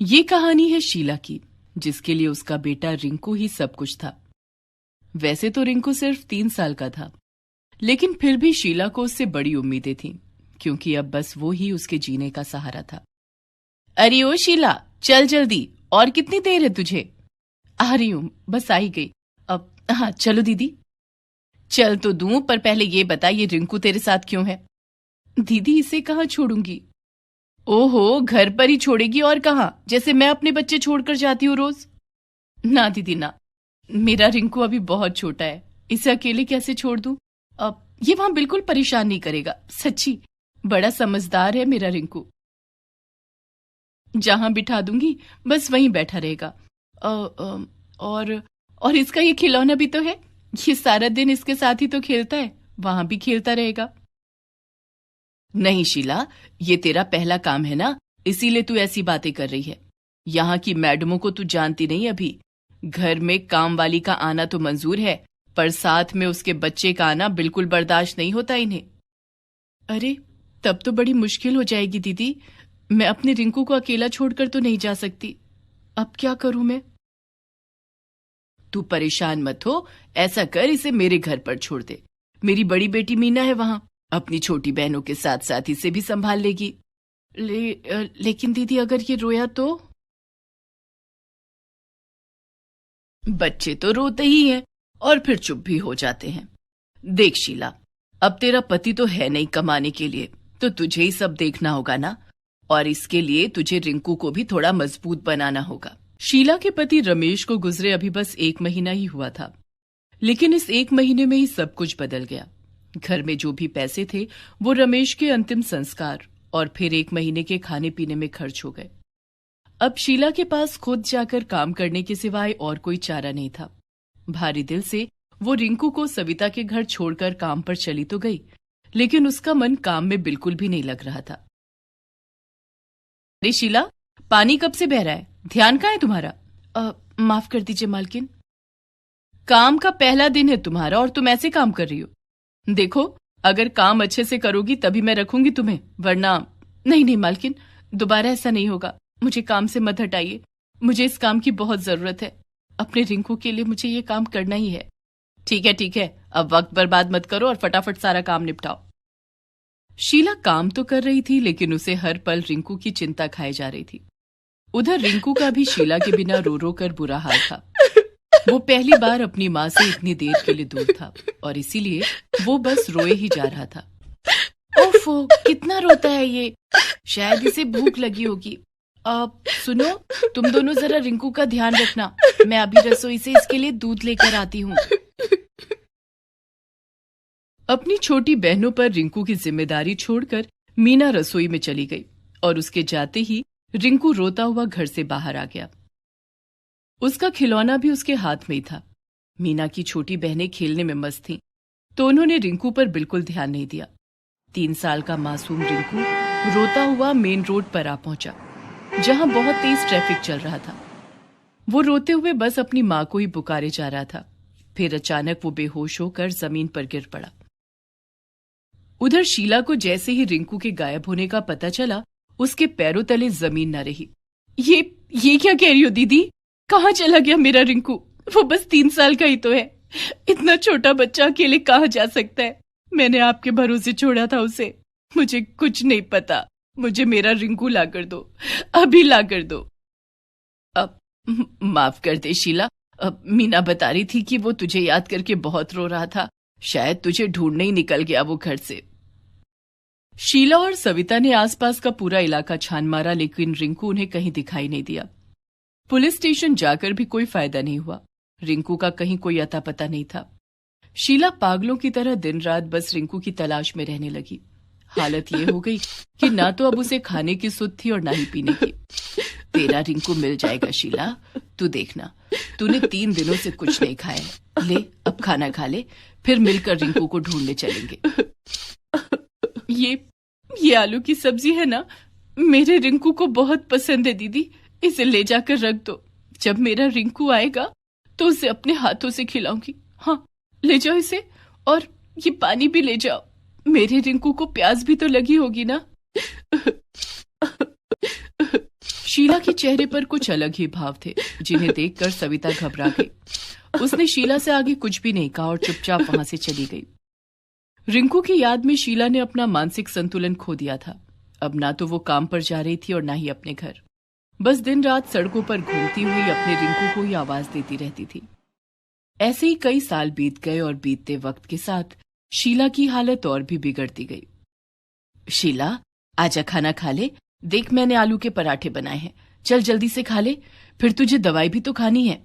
ये कहानी है शीला की, जिसके लिए उसका बेटा रिंकू ही सब कुछ था। वैसे तो रिंकू सिर्फ 3 साल का था, लेकिन फिर भी शीला को उससे बड़ी उम्मीदें थीं, क्योंकि अब बस वो ही उसके जीने का सहारा था। अरे ओ शीला, चल जल्दी, और कितनी देर है तुझे? आ रही हूं, बस आ ही गई। अब हाँ चलो दीदी। चल तो दूं, पर पहले ये बता, ये रिंकू तेरे साथ क्यों है? दीदी इसे कहाँ छोड़ूंगी? ओहो, घर पर ही छोड़ेगी और कहाँ, जैसे मैं अपने बच्चे छोड़कर जाती हूँ रोज? ना दीदी ना, मेरा रिंकू अभी बहुत छोटा है, इसे अकेले कैसे छोड़ दूं? अब ये वहां बिल्कुल परेशान नहीं करेगा, सच्ची बड़ा समझदार है मेरा रिंकू। जहां बिठा दूंगी बस वहीं बैठा रहेगा। और इसका ये खिलौना भी तो है, ये सारा दिन इसके साथ ही तो खेलता है, वहां भी खेलता रहेगा। नहीं शीला, ये तेरा पहला काम है ना, इसीलिए तू ऐसी बातें कर रही है। यहाँ की मैडमों को तू जानती नहीं अभी। घर में काम वाली का आना तो मंजूर है, पर साथ में उसके बच्चे का आना बिल्कुल बर्दाश्त नहीं होता इन्हें। अरे तब तो बड़ी मुश्किल हो जाएगी दीदी, मैं अपने रिंकू को अकेला छोड़कर तो नहीं जा सकती। अब क्या करूं मैं? तू परेशान मत हो, ऐसा कर, इसे मेरे घर पर छोड़ दे। मेरी बड़ी बेटी मीना है वहां, अपनी छोटी बहनों के साथ साथ इसे भी संभाल लेगी। लेकिन दीदी अगर ये रोया तो? बच्चे तो रोते ही हैं और फिर चुप भी हो जाते हैं। देख शीला, अब तेरा पति तो है नहीं कमाने के लिए, तो तुझे ही सब देखना होगा ना, और इसके लिए तुझे रिंकू को भी थोड़ा मजबूत बनाना होगा। शीला के पति रमेश को गुजरे अभी बस 1 महीना ही हुआ था, लेकिन इस 1 महीने में ही सब कुछ बदल गया। घर में जो भी पैसे थे वो रमेश के अंतिम संस्कार और फिर 1 महीने के खाने पीने में खर्च हो गए। अब शीला के पास खुद जाकर काम करने के सिवाय और कोई चारा नहीं था। भारी दिल से वो रिंकू को सविता के घर छोड़कर काम पर चली तो गई, लेकिन उसका मन काम में बिल्कुल भी नहीं लग रहा था। अरे शीला, पानी कब से बह रहा है? ध्यान कहाँ है तुम्हारा? माफ कर दीजिए मालकिन। काम का पहला दिन है तुम्हारा और तुम ऐसे काम कर रही हो। देखो, अगर काम अच्छे से करोगी तभी मैं रखूंगी तुम्हें, वरना नहीं मालकिन, दोबारा ऐसा नहीं होगा। मुझे काम से मत हटाइए, मुझे इस काम की बहुत जरूरत है। अपने रिंकू के लिए मुझे ये काम करना ही है। ठीक है, अब वक्त बर्बाद मत करो और फटाफट सारा काम निपटाओ। शीला काम तो कर रही थी, लेकिन उसे हर पल रिंकू की चिंता खाई जा रही थी। उधर रिंकू का भी शीला के बिना रो रो कर बुरा हाल था। वो पहली बार अपनी माँ से इतनी देर के लिए दूर था और इसीलिए वो बस रोए ही जा रहा था। ओफो, कितना रोता है ये, शायद इसे भूख लगी होगी। सुनो, तुम दोनों जरा रिंकू का ध्यान रखना, मैं अभी रसोई से इसके लिए दूध लेकर आती हूँ। अपनी छोटी बहनों पर रिंकू की जिम्मेदारी छोड़कर मीना रसोई में चली गई और उसके जाते ही रिंकू रोता हुआ घर से बाहर आ गया। उसका खिलौना भी उसके हाथ में ही था। मीना की छोटी बहनें खेलने में मस्त थीं, तो उन्होंने रिंकू पर बिल्कुल ध्यान नहीं दिया। 3 साल का मासूम रिंकू रोता हुआ मेन रोड पर आ पहुंचा, जहां बहुत तेज ट्रैफिक चल रहा था। वो रोते हुए बस अपनी माँ को ही पुकारे जा रहा था। फिर अचानक वो बेहोश होकर जमीन पर गिर पड़ा। उधर शीला को जैसे ही रिंकू के गायब होने का पता चला, उसके पैरों तले जमीन न रही। ये क्या कह रही हो दीदी? कहाँ चला गया मेरा रिंकू? वो बस 3 साल का ही तो है, इतना छोटा बच्चा अकेले कहाँ जा सकता है? मैंने आपके भरोसे छोड़ा था उसे, मुझे कुछ नहीं पता। मुझे मेरा रिंकू ला कर दो, अभी ला कर दो। अब माफ कर दे शीला, मीना बता रही थी कि वो तुझे याद करके बहुत रो रहा था, शायद तुझे ढूंढने ही निकल गया वो घर से। शीला और सविता ने आसपास का पूरा इलाका छान मारा, लेकिन रिंकू उन्हें कहीं दिखाई नहीं दिया। पुलिस स्टेशन जाकर भी कोई फायदा नहीं हुआ, रिंकू का कहीं कोई अता पता नहीं था। शीला पागलों की तरह दिन रात बस रिंकू की तलाश में रहने लगी। हालत ये हो गई कि ना तो अब उसे खाने की सुध थी और ना ही पीने की। तेरा रिंकू मिल जाएगा शीला, तू देखना, तूने 3 दिनों से कुछ नहीं खाया। ले अब खाना खा ले, फिर मिलकर रिंकू को ढूंढने चलेंगे। ये आलू की सब्जी है ना, मेरे रिंकू को बहुत पसंद है दीदी, इसे ले जाकर रख दो। जब मेरा रिंकू आएगा तो उसे अपने हाथों से खिलाऊंगी। हाँ, ले जाओ इसे, और ये पानी भी ले जाओ, मेरे रिंकू को प्यास भी तो लगी होगी ना। शीला के चेहरे पर कुछ अलग ही भाव थे, जिन्हें देखकर सविता घबरा गई। उसने शीला से आगे कुछ भी नहीं कहा और चुपचाप वहां से चली गई। रिंकू की याद में शीला ने अपना मानसिक संतुलन खो दिया था। अब ना तो वो काम पर जा रही थी और ना ही अपने घर। बस दिन रात सड़कों पर घूमती हुई अपने रिंकू को ही आवाज देती रहती थी। ऐसे ही कई साल बीत गए और बीतते वक्त के साथ शीला की हालत और भी बिगड़ती गई। शीला, आजा खाना खा ले। देख, मैंने आलू के पराठे बनाए हैं, चल जल्दी से खा ले, फिर तुझे दवाई भी तो खानी है।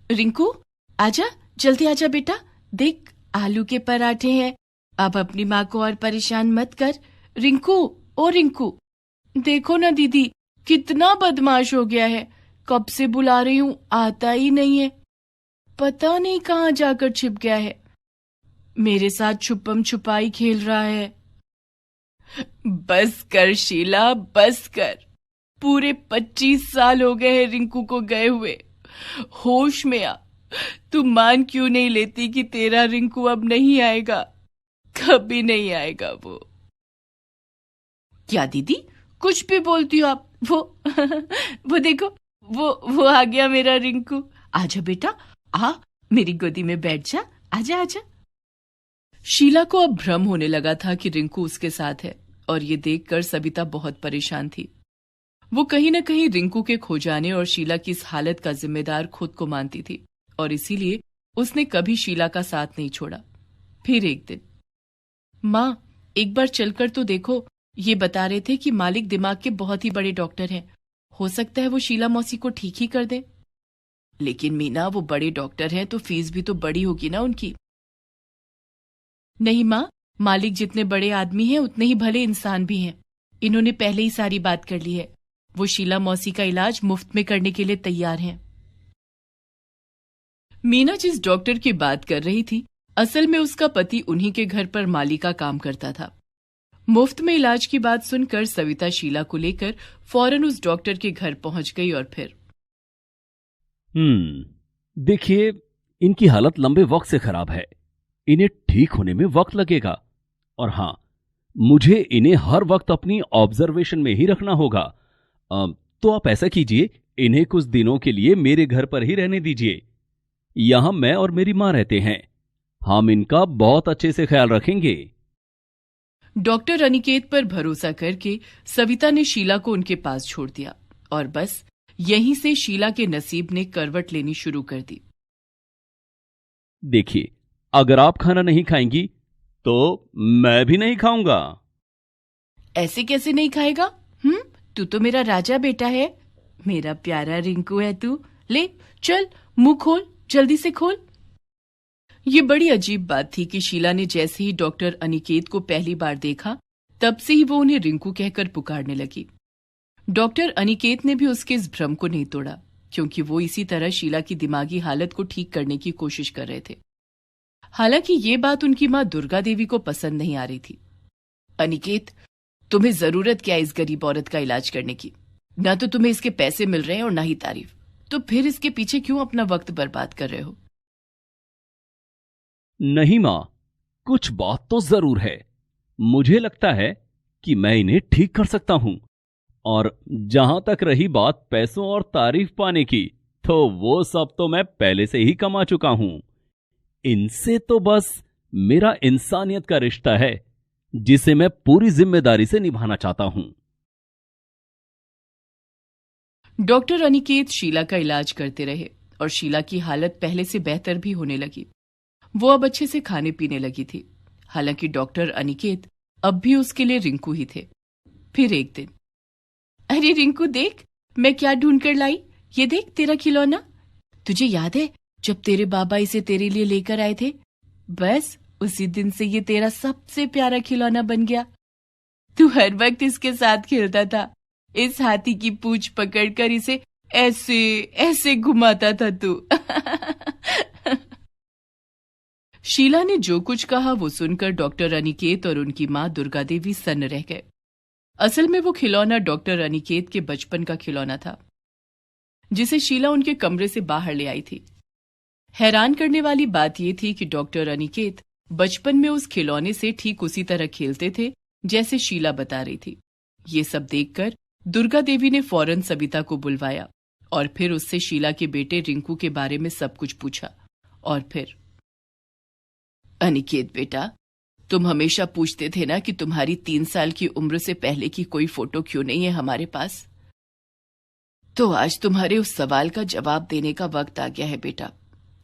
रिंकू, आजा, जल्दी आजा बेटा। देख, आलू के पराठे हैं। अब अपनी माँ को और परेशान मत कर। रिंकू, ओ रिंकू, देखो ना दीदी कितना बदमाश हो गया है। कब से बुला रही हूं, आता ही नहीं है। पता नहीं कहाँ जाकर छिप गया है। मेरे साथ छुपम छुपाई खेल रहा है। बस कर शीला, बस कर। पूरे 25 साल हो गए हैं रिंकू को गए हुए। होश में आ। तू मान क्यों नहीं लेती कि तेरा रिंकू अब नहीं आएगा, कभी नहीं आएगा वो। क्या दीदी, कुछ भी बोलती हो आप। वो देखो, वो आ गया मेरा रिंकू। आजा बेटा, आ मेरी गोदी में बैठ जा। आजा आजा। शीला को अब भ्रम होने लगा था कि रिंकू उसके साथ है, और ये देखकर सविता बहुत परेशान थी। वो कहीं न कहीं रिंकू के खो जाने और शीला की इस हालत का जिम्मेदार खुद को मानती थी, और इसीलिए उसने कभी शीला का साथ नहीं छोड़ा। फिर एक दिन, माँ, एक बार चलकर तो देखो। ये बता रहे थे कि मालिक दिमाग के बहुत ही बड़े डॉक्टर हैं। हो सकता है वो शीला मौसी को ठीक ही कर दे। लेकिन मीना, वो बड़े डॉक्टर हैं तो फीस भी तो बड़ी होगी ना उनकी। नहीं माँ, मालिक जितने बड़े आदमी हैं उतने ही भले इंसान भी हैं। इन्होंने पहले ही सारी बात कर ली है। वो शीला मौसी का इलाज मुफ्त में करने के लिए तैयार हैं। मीना जिस डॉक्टर की बात कर रही थी, असल में उसका पति उन्हीं के घर पर माली का काम करता था। मुफ्त में इलाज की बात सुनकर सविता शीला को लेकर फौरन उस डॉक्टर के घर पहुंच गई और फिर देखिए, इनकी हालत लंबे वक्त से खराब है। इन्हें ठीक होने में वक्त लगेगा, और हां, मुझे इन्हें हर वक्त अपनी ऑब्जर्वेशन में ही रखना होगा। तो आप ऐसा कीजिए, इन्हें कुछ दिनों के लिए मेरे घर पर ही रहने दीजिए। यहां मैं और मेरी मां रहते हैं। हम इनका बहुत अच्छे से ख्याल रखेंगे। डॉक्टर अनिकेत पर भरोसा करके सविता ने शीला को उनके पास छोड़ दिया, और बस यहीं से शीला के नसीब ने करवट लेनी शुरू कर दी। देखिए, अगर आप खाना नहीं खाएंगी तो मैं भी नहीं खाऊंगा। ऐसे कैसे नहीं खाएगा? तू तो मेरा राजा बेटा है। मेरा प्यारा रिंकू है तू। ले चल, मुंह खोल, जल्दी से खोल। ये बड़ी अजीब बात थी कि शीला ने जैसे ही डॉक्टर अनिकेत को पहली बार देखा, तब से ही वो उन्हें रिंकू कहकर पुकारने लगी। डॉक्टर अनिकेत ने भी उसके इस भ्रम को नहीं तोड़ा, क्योंकि वो इसी तरह शीला की दिमागी हालत को ठीक करने की कोशिश कर रहे थे। हालांकि ये बात उनकी मां दुर्गा देवी को पसंद नहीं आ रही थी। अनिकेत, तुम्हें जरूरत क्या इस गरीब औरत का इलाज करने की? न तो तुम्हें इसके पैसे मिल रहे हैं और न ही तारीफ, तो फिर इसके पीछे क्यों अपना वक्त बर्बाद कर रहे हो? नहीं मां, कुछ बात तो जरूर है। मुझे लगता है कि मैं इन्हें ठीक कर सकता हूं, और जहां तक रही बात पैसों और तारीफ पाने की, तो वो सब तो मैं पहले से ही कमा चुका हूं। इनसे तो बस मेरा इंसानियत का रिश्ता है, जिसे मैं पूरी जिम्मेदारी से निभाना चाहता हूं। डॉक्टर अनिकेत शीला का इलाज करते रहे, और शीला की हालत पहले से बेहतर भी होने लगी। वो अब अच्छे से खाने पीने लगी थी। हालांकि डॉक्टर अनिकेत अब भी उसके लिए रिंकू ही थे। फिर एक दिन, अरे रिंकू देख, मैं क्या ढूंढ कर लाई। ये देख, तेरा खिलौना। तुझे याद है जब तेरे बाबा इसे तेरे लिए लेकर आए थे? बस उसी दिन से ये तेरा सबसे प्यारा खिलौना बन गया। तू हर वक्त इसके साथ खेलता था। इस हाथी की पूंछ पकड़कर इसे ऐसे ऐसे घुमाता था तू। शीला ने जो कुछ कहा वो सुनकर डॉक्टर अनिकेत और उनकी मां दुर्गा देवी सन्न रह गए। असल में वो खिलौना डॉक्टर अनिकेत के बचपन का खिलौना था, जिसे शीला उनके कमरे से बाहर ले आई थी। हैरान करने वाली बात यह थी कि डॉक्टर अनिकेत बचपन में उस खिलौने से ठीक उसी तरह खेलते थे जैसे शीला बता रही थी। ये सब देखकर दुर्गा देवी ने फौरन सविता को बुलवाया और फिर उससे शीला के बेटे रिंकू के बारे में सब कुछ पूछा। और फिर, अनिकेत बेटा, तुम हमेशा पूछते थे ना कि तुम्हारी 3 साल की उम्र से पहले की कोई फोटो क्यों नहीं है हमारे पास। तो आज तुम्हारे उस सवाल का जवाब देने का वक्त आ गया है बेटा।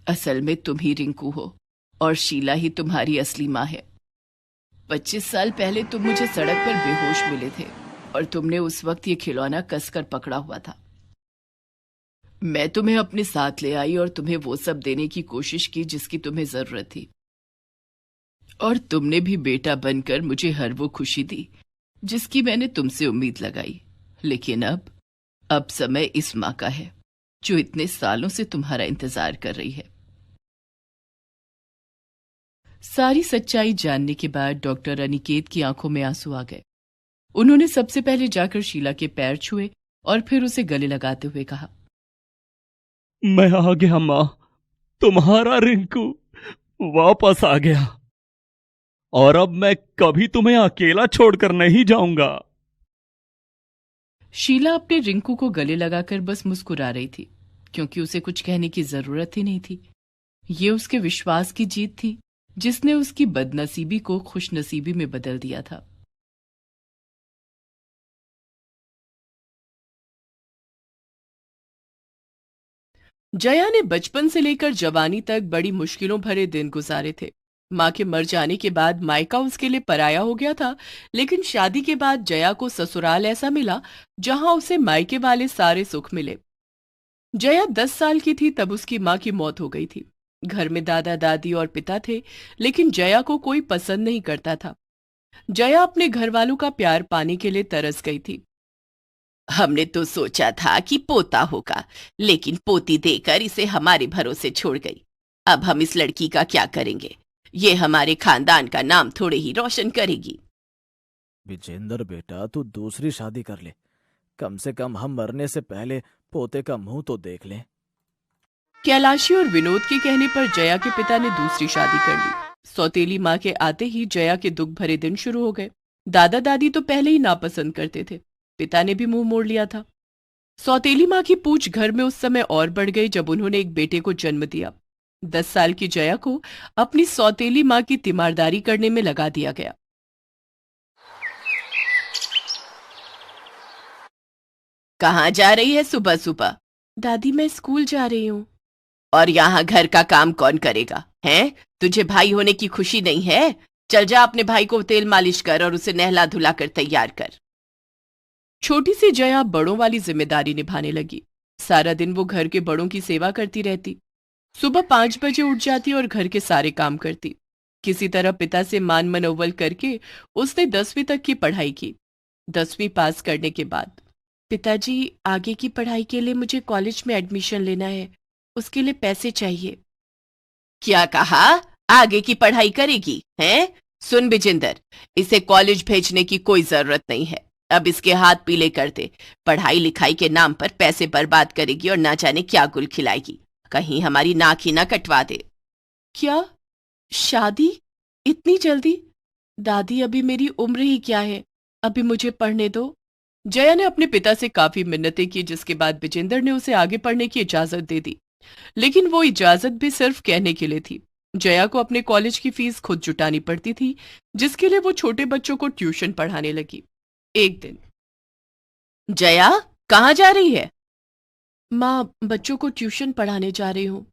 असल में तुम ही रिंकू हो और शीला ही तुम्हारी असली माँ है। 25 साल पहले तुम मुझे सड़क पर बेहोश मिले थे और तुमने उस वक्त ये खिलौना कसकर पकड़ा हुआ था। मैं तुम्हें अपने साथ ले आई और तुम्हें वो सब देने की कोशिश की जिसकी तुम्हें जरूरत थी, और तुमने भी बेटा बनकर मुझे हर वो खुशी दी जिसकी मैंने तुमसे उम्मीद लगाई। लेकिन अब समय इस माँ का है जो इतने सालों से तुम्हारा इंतजार कर रही है। सारी सच्चाई जानने के बाद डॉक्टर अनिकेत की आंखों में आंसू आ गए। उन्होंने सबसे पहले जाकर शीला के पैर छुए और फिर उसे गले लगाते हुए कहा, मैं आ गया माँ, तुम्हारा रिंकू वापस आ गया, और अब मैं कभी तुम्हें अकेला छोड़कर नहीं जाऊंगा। शीला अपने रिंकू को गले लगाकर बस मुस्कुरा रही थी, क्योंकि उसे कुछ कहने की जरूरत ही नहीं थी। ये उसके विश्वास की जीत थी जिसने उसकी बदनसीबी को खुशनसीबी में बदल दिया था। जया ने बचपन से लेकर जवानी तक बड़ी मुश्किलों भरे दिन गुजारे थे। माँ के मर जाने के बाद मायका उसके लिए पराया हो गया था, लेकिन शादी के बाद जया को ससुराल ऐसा मिला जहां उसे मायके वाले सारे सुख मिले। जया 10 साल की थी तब उसकी माँ की मौत हो गई थी। घर में दादा दादी और पिता थे, लेकिन जया को कोई पसंद नहीं करता था। जया अपने घर वालों का प्यार पाने के लिए तरस गई थी। हमने तो सोचा था कि पोता होगा, लेकिन पोती देकर इसे हमारे भरोसे छोड़ गई। अब हम इस लड़की का क्या करेंगे? ये हमारे खानदान का नाम थोड़े ही रोशन करेगी। विजेंद्र बेटा, तू दूसरी शादी कर ले। कम से कम हम मरने से पहले पोते का मुंह तो देख लें। कैलाशी और विनोद के कहने पर जया के पिता ने दूसरी शादी कर ली। सौतेली माँ के आते ही जया के दुख भरे दिन शुरू हो गए। दादा दादी तो पहले ही नापसंद करते थे, पिता ने भी मुंह मोड़ लिया था। सौतेली माँ की पूछ घर में उस समय और बढ़ गई जब उन्होंने एक बेटे को जन्म दिया। 10 साल की जया को अपनी सौतेली माँ की तीमारदारी करने में लगा दिया गया। कहाँ जा रही है सुबह सुबह? दादी, मैं स्कूल जा रही हूँ। और यहाँ घर का काम कौन करेगा? हैं? तुझे भाई होने की खुशी नहीं है? चल जा, अपने भाई को तेल मालिश कर और उसे नहला धुला कर तैयार कर। छोटी सी जया बड़ों वाली जिम्मेदारी निभाने लगी। सारा दिन वो घर के बड़ों की सेवा करती रहती। सुबह 5 बजे उठ जाती और घर के सारे काम करती। किसी तरह पिता से मान मनोवल करके उसने 10वीं तक की पढ़ाई की। 10वीं पास करने के बाद, पिताजी, आगे की पढ़ाई के लिए मुझे कॉलेज में एडमिशन लेना है, उसके लिए पैसे चाहिए। क्या कहा? आगे की पढ़ाई करेगी? हैं? सुन विजेंद्र, इसे कॉलेज भेजने की कोई जरूरत नहीं है। अब इसके हाथ पीले कर दे। पढ़ाई लिखाई के नाम पर पैसे बर्बाद करेगी और ना जाने क्या गुल खिलाएगी। कहीं हमारी नाक ही ना कटवा दे। क्या? शादी? इतनी जल्दी? दादी, अभी मेरी उम्र ही क्या है, अभी मुझे पढ़ने दो। जया ने अपने पिता से काफी मिन्नतें की, जिसके बाद विजेंद्र ने उसे आगे पढ़ने की इजाजत दे दी। लेकिन वो इजाजत भी सिर्फ कहने के लिए थी। जया को अपने कॉलेज की फीस खुद जुटानी पड़ती थी, जिसके लिए वो छोटे बच्चों को ट्यूशन पढ़ाने लगी। एक दिन, जया कहाँ जा रही है? माँ, बच्चों को ट्यूशन पढ़ाने जा रही हूँ।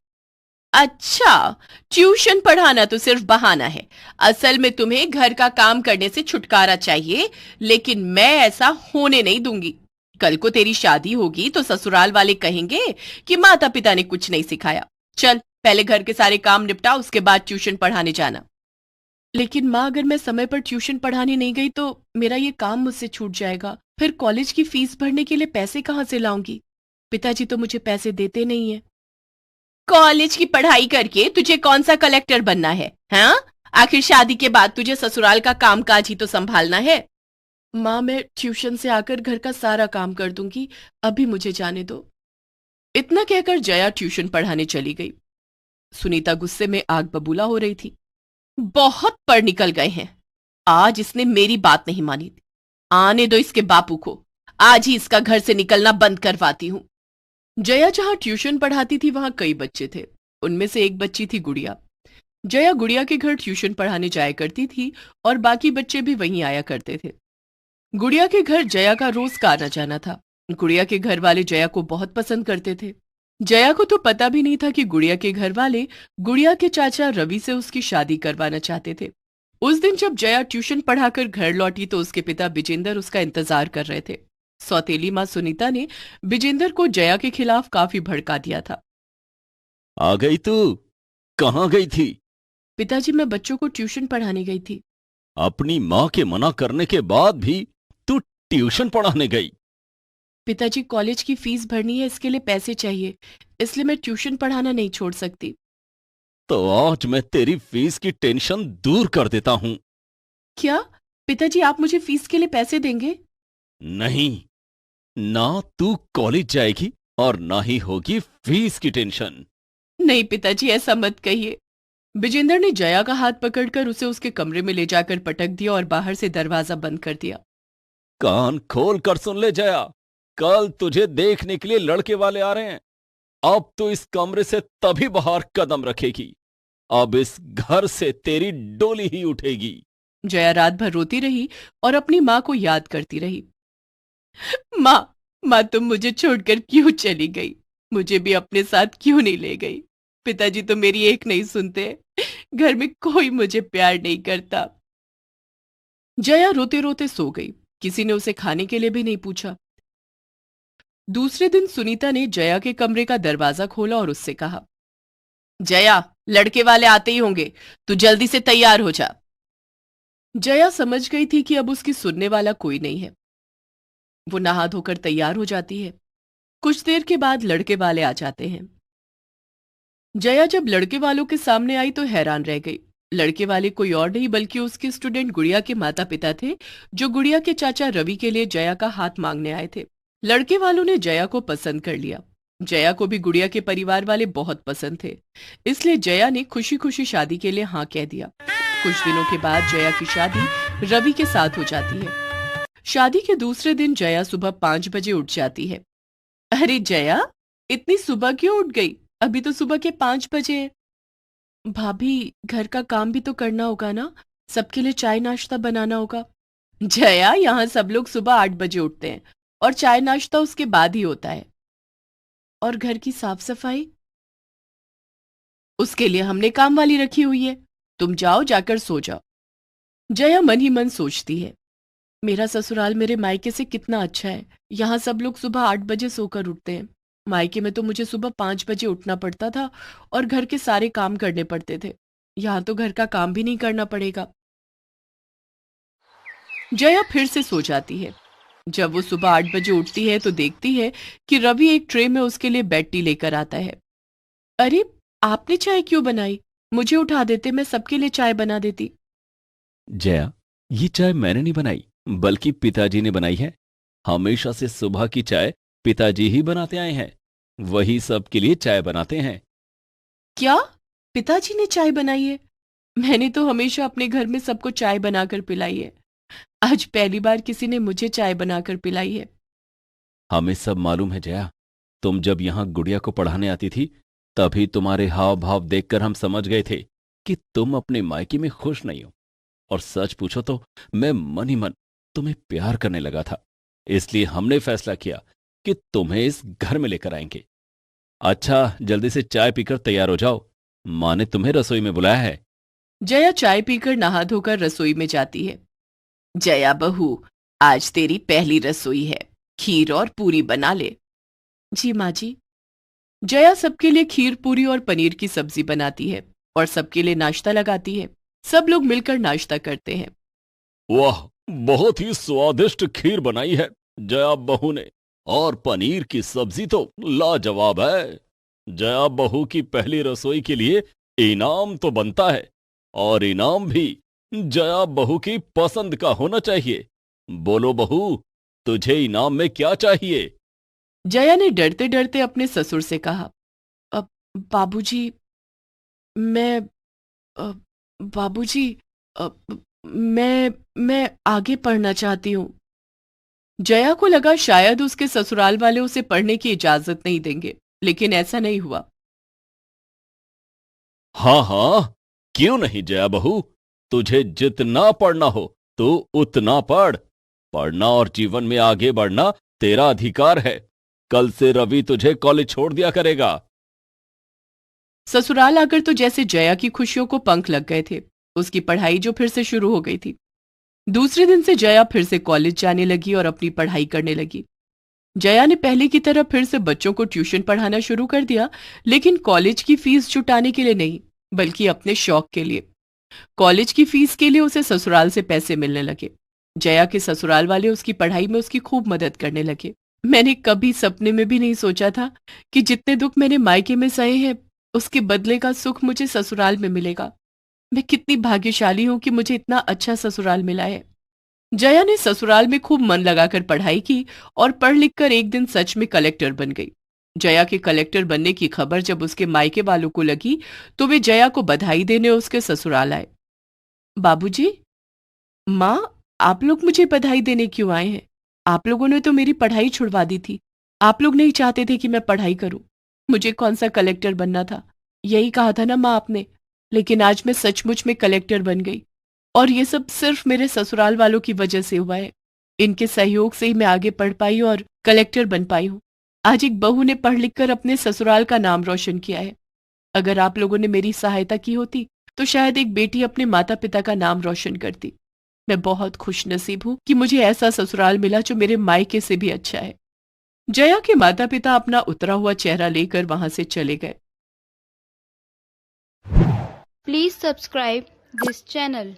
अच्छा, ट्यूशन पढ़ाना तो सिर्फ बहाना है। असल में तुम्हें घर का काम करने से छुटकारा चाहिए, लेकिन मैं ऐसा होने नहीं दूंगी। कल को तेरी शादी होगी तो ससुराल वाले कहेंगे कि माता पिता ने कुछ नहीं सिखाया। चल, पहले घर के सारे काम निपटा, उसके बाद ट्यूशन पढ़ाने जाना। लेकिन माँ, अगर मैं समय पर ट्यूशन पढ़ाने नहीं गई तो मेरा ये काम मुझसे छूट जाएगा। फिर कॉलेज की फीस भरने के लिए पैसे कहाँ से लाऊंगी? पिताजी तो मुझे पैसे देते नहीं है। कॉलेज की पढ़ाई करके तुझे कौन सा कलेक्टर बनना है? हाँ, आखिर शादी के बाद तुझे ससुराल का कामकाज ही तो संभालना है। माँ, मैं ट्यूशन से आकर घर का सारा काम कर दूंगी, अभी मुझे जाने दो। इतना कहकर जया ट्यूशन पढ़ाने चली गई। सुनीता गुस्से में आग बबूला हो रही थी। बहुत पढ़ निकल गए हैं, आज इसने मेरी बात नहीं मानी। आने दो इसके बापू को। आज ही इसका घर से निकलना बंद करवाती हूँ। जया जहां ट्यूशन पढ़ाती थी वहां कई बच्चे थे। उनमें से एक बच्ची थी गुड़िया। जया गुड़िया के घर ट्यूशन पढ़ाने जाया करती थी और बाकी बच्चे भी वहीं आया करते थे। गुड़िया के घर जया का रोज का आना जाना था। गुड़िया के घर वाले जया को बहुत पसंद करते थे। जया को तो पता भी नहीं था कि गुड़िया के घर वाले गुड़िया के चाचा रवि से उसकी शादी करवाना चाहते थे। उस दिन जब जया ट्यूशन पढ़ाकर घर लौटी तो उसके पिता विजेंद्र उसका इंतजार कर रहे थे। सौतेली माँ सुनीता ने विजेंद्र को जया के खिलाफ काफी भड़का दिया था। आ गई तू? कहाँ गई थी? पिताजी, मैं बच्चों को ट्यूशन पढ़ाने गई थी। अपनी माँ के मना करने के बाद भी तू ट्यूशन पढ़ाने गई? पिताजी, कॉलेज की फीस भरनी है, इसके लिए पैसे चाहिए, इसलिए मैं ट्यूशन पढ़ाना नहीं छोड़ सकती। तो आज मैं तेरी फीस की टेंशन दूर कर देता हूं। क्या पिताजी, आप मुझे फीस के लिए पैसे देंगे? नहीं, ना तू कॉलेज जाएगी और ना ही होगी फीस की टेंशन। नहीं पिताजी, ऐसा मत कहिए। विजेंद्र ने जया का हाथ पकड़कर उसे उसके कमरे में ले जाकर पटक दिया और बाहर से दरवाजा बंद कर दिया। कान खोल कर सुन ले जया, कल तुझे देखने के लिए लड़के वाले आ रहे हैं। अब तो इस कमरे से तभी बाहर कदम रखेगी, अब इस घर से तेरी डोली ही उठेगी। जया रात भर रोती रही और अपनी माँ को याद करती रही। माँ, तुम मुझे छोड़कर क्यों चली गई? मुझे भी अपने साथ क्यों नहीं ले गई? पिताजी तो मेरी एक नहीं सुनते, घर में कोई मुझे प्यार नहीं करता। जया रोते रोते सो गई। किसी ने उसे खाने के लिए भी नहीं पूछा। दूसरे दिन सुनीता ने जया के कमरे का दरवाजा खोला और उससे कहा, जया, लड़के वाले आते ही होंगे, तू जल्दी से तैयार हो जा। जया समझ गई थी कि अब उसकी सुनने वाला कोई नहीं है। वो नहा धोकर तैयार हो जाती है। कुछ देर के बाद लड़के वाले आ जाते हैं। जया जब लड़के वालों के सामने आई तो हैरान रह गई। लड़के वाले कोई और नहीं बल्कि उसके स्टूडेंट गुड़िया के माता पिता थे, जो गुड़िया के चाचा रवि के लिए जया का हाथ मांगने आए थे। लड़के वालों ने जया को पसंद कर लिया। जया को भी गुड़िया के परिवार वाले बहुत पसंद थे, इसलिए जया ने खुशी खुशी शादी के लिए हाँ कह दिया। कुछ दिनों के बाद जया की शादी रवि के साथ हो जाती है। शादी के दूसरे दिन जया सुबह 5 बजे उठ जाती है। अरे जया, इतनी सुबह क्यों उठ गई? अभी तो सुबह के 5 बजे हैं। भाभी, घर का काम भी तो करना होगा ना, सबके लिए चाय नाश्ता बनाना होगा। जया, यहाँ सब लोग सुबह 8 बजे उठते हैं और चाय नाश्ता उसके बाद ही होता है। और घर की साफ सफाई? उसके लिए हमने काम वाली रखी हुई है। तुम जाओ, जाकर सो जाओ। जया मन ही मन सोचती है, मेरा ससुराल मेरे मायके से कितना अच्छा है। यहाँ सब लोग सुबह 8 बजे सोकर उठते हैं। मायके में तो मुझे सुबह 5 बजे उठना पड़ता था और घर के सारे काम करने पड़ते थे। यहाँ तो घर का काम भी नहीं करना पड़ेगा। जया फिर से सो जाती है। जब वो सुबह 8 बजे उठती है तो देखती है कि रवि एक ट्रे में उसके लिए बेड टी लेकर आता है। अरे, आपने चाय क्यों बनाई? मुझे उठा देते, मैं सबके लिए चाय बना देती। जया, ये चाय मैंने नहीं बनाई, बल्कि पिताजी ने बनाई है। हमेशा से सुबह की चाय पिताजी ही बनाते आए हैं, वही सबके लिए चाय बनाते हैं। क्या? पिताजी ने चाय बनाई है? मैंने तो हमेशा अपने घर में सबको चाय बनाकर पिलाई है। आज पहली बार किसी ने मुझे चाय बनाकर पिलाई है। हमें सब मालूम है जया, तुम जब यहां गुड़िया को पढ़ाने आती थी तभी तुम्हारे हाव भाव देखकर हम समझ गए थे कि तुम अपने मायके में खुश नहीं हो। और सच पूछो तो मैं मन ही मन तुम्हें प्यार करने लगा था, इसलिए हमने फैसला किया कि तुम्हें इस घर में लेकर आएंगे। अच्छा, जल्दी से चाय पीकर तैयार हो जाओ, माँ ने तुम्हें रसोई में बुलाया है। जया चाय पीकर नहा धोकर रसोई में जाती है। जया बहू, आज तेरी पहली रसोई है, खीर और पूरी बना ले। जी माँ जी। जया सबके लिए खीर, पूरी और पनीर की सब्जी बनाती है और सबके लिए नाश्ता लगाती है। सब लोग मिलकर नाश्ता करते हैं। वाह, बहुत ही स्वादिष्ट खीर बनाई है जया बहू ने, और पनीर की सब्जी तो लाजवाब है। जया बहू की पहली रसोई के लिए इनाम तो बनता है, और इनाम भी जया बहू की पसंद का होना चाहिए। बोलो बहू, तुझे इनाम में क्या चाहिए? जया ने डरते डरते अपने ससुर से कहा, अब बाबूजी, मैं बाबूजी, मैं आगे पढ़ना चाहती हूँ। जया को लगा शायद उसके ससुराल वाले उसे पढ़ने की इजाजत नहीं देंगे, लेकिन ऐसा नहीं हुआ। हाँ हाँ, क्यों नहीं जया बहू, तुझे जितना पढ़ना हो तू उतना पढ़। पढ़ना और जीवन में आगे बढ़ना तेरा अधिकार है। कल से रवि तुझे कॉलेज छोड़ दिया करेगा। ससुराल आकर तो जैसे जया की खुशियों को पंख लग गए थे। उसकी पढ़ाई जो फिर से शुरू हो गई थी। दूसरे दिन से जया फिर से कॉलेज जाने लगी और अपनी पढ़ाई करने लगी। जया ने पहले की तरह फिर से बच्चों को ट्यूशन पढ़ाना शुरू कर दिया, लेकिन कॉलेज की फीस जुटाने के लिए नहीं, बल्कि अपने शौक के लिए। कॉलेज की फीस के लिए उसे ससुराल से पैसे मिलने लगे। जया के ससुराल वाले उसकी पढ़ाई में उसकी खूब मदद करने लगे। मैंने कभी सपने में भी नहीं सोचा था कि जितने दुख मैंने मायके में सहे हैं, उसके बदले का सुख मुझे ससुराल में मिलेगा। मैं कितनी भाग्यशाली हूं कि मुझे इतना अच्छा ससुराल मिला है। जया ने ससुराल में खूब मन लगाकर पढ़ाई की और पढ़ लिख कर एक दिन सच में कलेक्टर बन गई। जया के कलेक्टर बनने की खबर जब उसके मायके वालों को लगी तो वे जया को बधाई देने उसके ससुराल आए। बाबूजी, माँ, आप लोग मुझे बधाई देने क्यों आए हैं? आप लोगों ने तो मेरी पढ़ाई छुड़वा दी थी। आप लोग नहीं चाहते थे कि मैं पढ़ाई करूं। मुझे कौन सा कलेक्टर बनना था? यही कहा था ना माँ आपने। लेकिन आज मैं सचमुच में कलेक्टर बन गई, और ये सब सिर्फ मेरे ससुराल वालों की वजह से हुआ है। इनके सहयोग से ही मैं आगे पढ़ पाई और कलेक्टर बन पाई हूँ। आज एक बहू ने पढ़ लिख कर अपने ससुराल का नाम रोशन किया है। अगर आप लोगों ने मेरी सहायता की होती तो शायद एक बेटी अपने माता पिता का नाम रोशन करती। मैं बहुत खुशनसीब हूँ कि मुझे ऐसा ससुराल मिला जो मेरे मायके से भी अच्छा है। जया के माता पिता अपना उतरा हुआ चेहरा लेकर वहां से चले गए। Please subscribe this channel.